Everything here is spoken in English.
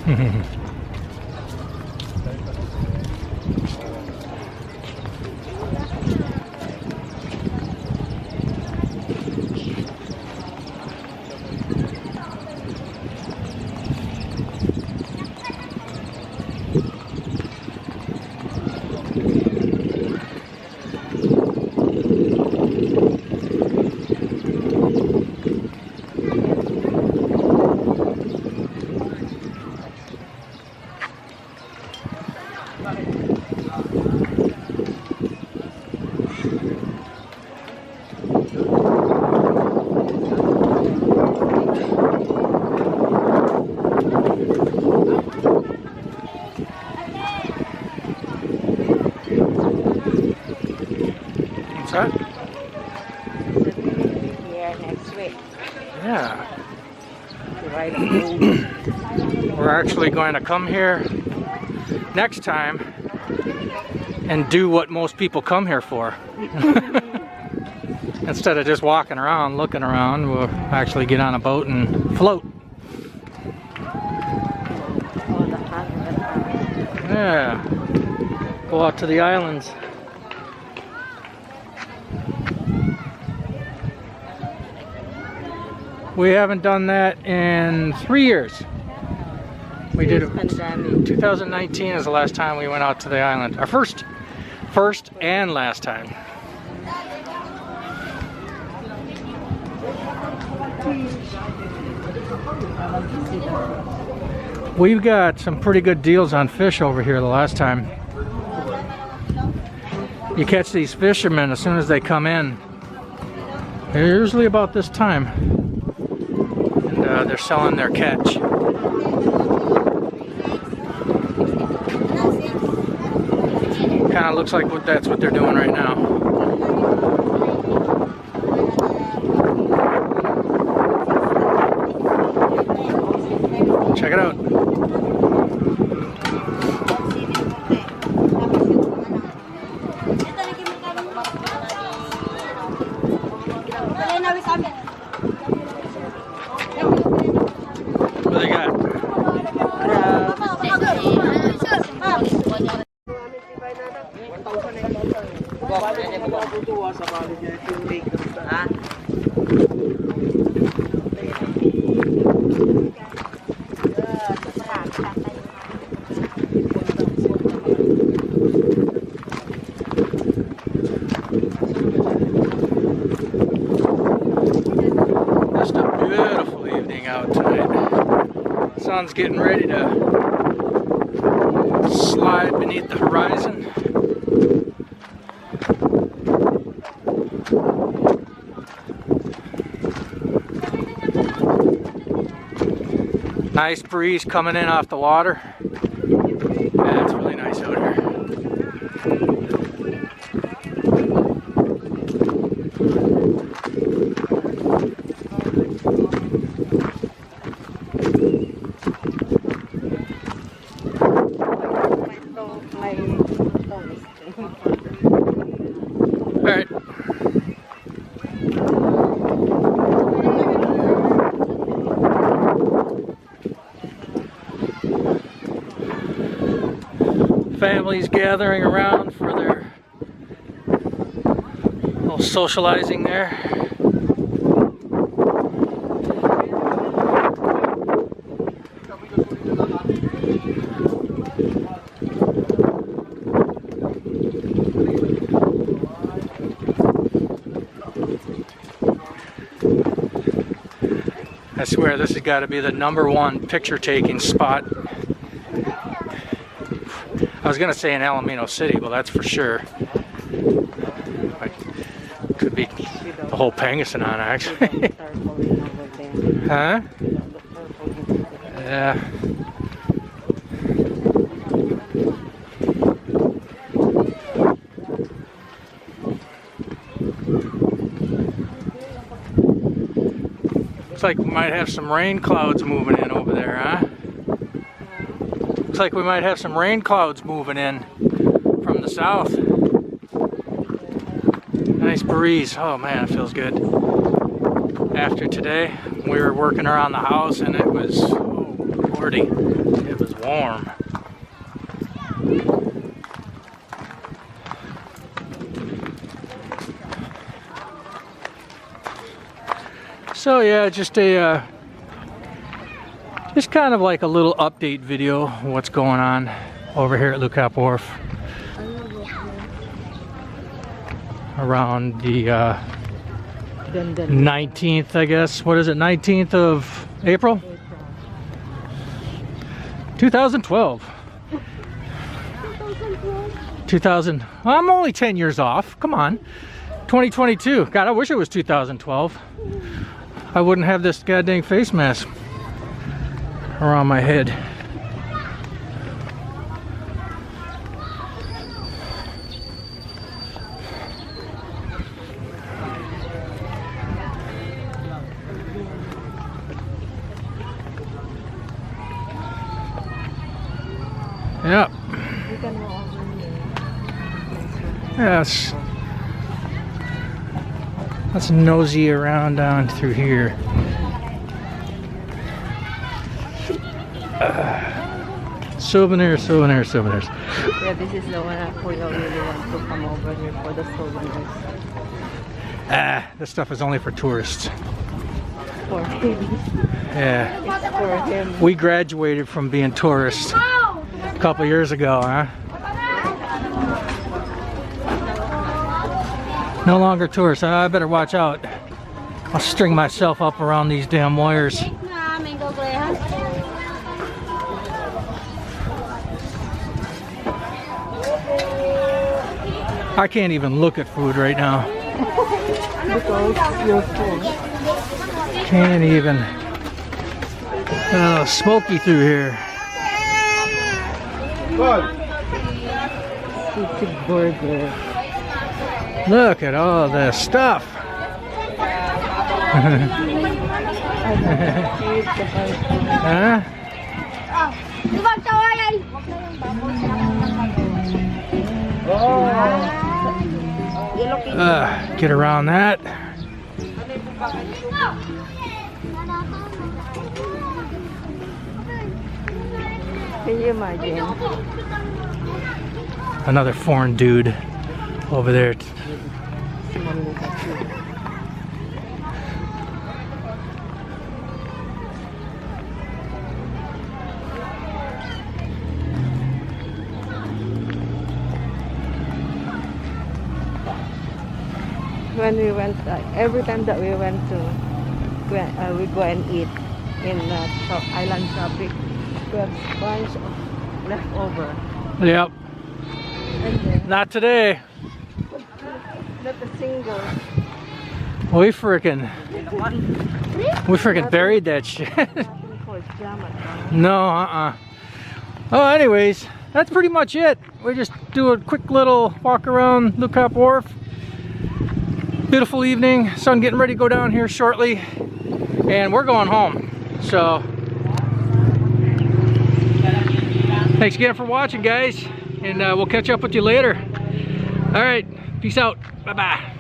Here next week. Yeah. To ride a boat. We're actually going to come here next time and do what most people come here for. Instead of just walking around, looking around, we'll actually get on a boat and float. Yeah. Go out to the islands. We haven't done that in 3 years. We did it. 2019 is the last time we went out to the island. Our first and last time. We've got some pretty good deals on fish over here the last time. You catch these fishermen as soon as they come in. They're usually about this time. And they're selling their catch. Kind of looks like that's what they're doing right now. Check it out. What do they got? Just a beautiful evening out tonight. Sun's getting ready to slide beneath the horizon. Nice breeze coming in off the water. Yeah, it's really nice out here. All right. Families gathering around for their little socializing there. I swear this has got to be the #1 picture taking spot. I was going to say in Alaminos City, well that's for sure. Could be the whole Pangasinan actually. Huh? Yeah. Looks like we might have some rain clouds moving in over there, huh? Looks like we might have some rain clouds moving in from the south. Nice breeze. Oh man, it feels good. After today, we were working around the house and it was Liberty. It was warm. So yeah, just kind of like a little update video of what's going on over here at Lucap Wharf. Around the 19th, I guess. What is it? 19th of April? 2012. 2000. I'm only 10 years off. Come on. 2022. God, I wish it was 2012. I wouldn't have this goddamn face mask around my head. Yep. Yes. Let's nosy around down through here. Souvenirs. Yeah, this is the one I really want to come over here for the souvenirs. This stuff is only for tourists. For him. Yeah. It's for him. We graduated from being tourists a couple years ago, huh? No longer tourists. I better watch out. I'll string myself up around these damn wires. I can't even look at food right now. Because you're full. Can't even. Oh, smoky through here. It's a burger. Look at all this stuff. Huh? Get around that. Can you imagine? Another foreign dude over there. When we went, every time that we went to, we go and eat in island shopping, we have a bunch of leftover. Yep. And then, Not today. not a single. We freaking buried that shit. No, Oh, anyways, that's pretty much it. We just do a quick little walk around Lucap Wharf. Beautiful evening. Sun getting ready to go down here shortly, and we're going home. So, thanks again for watching, guys, and we'll catch up with you later. All right, peace out. Bye-bye.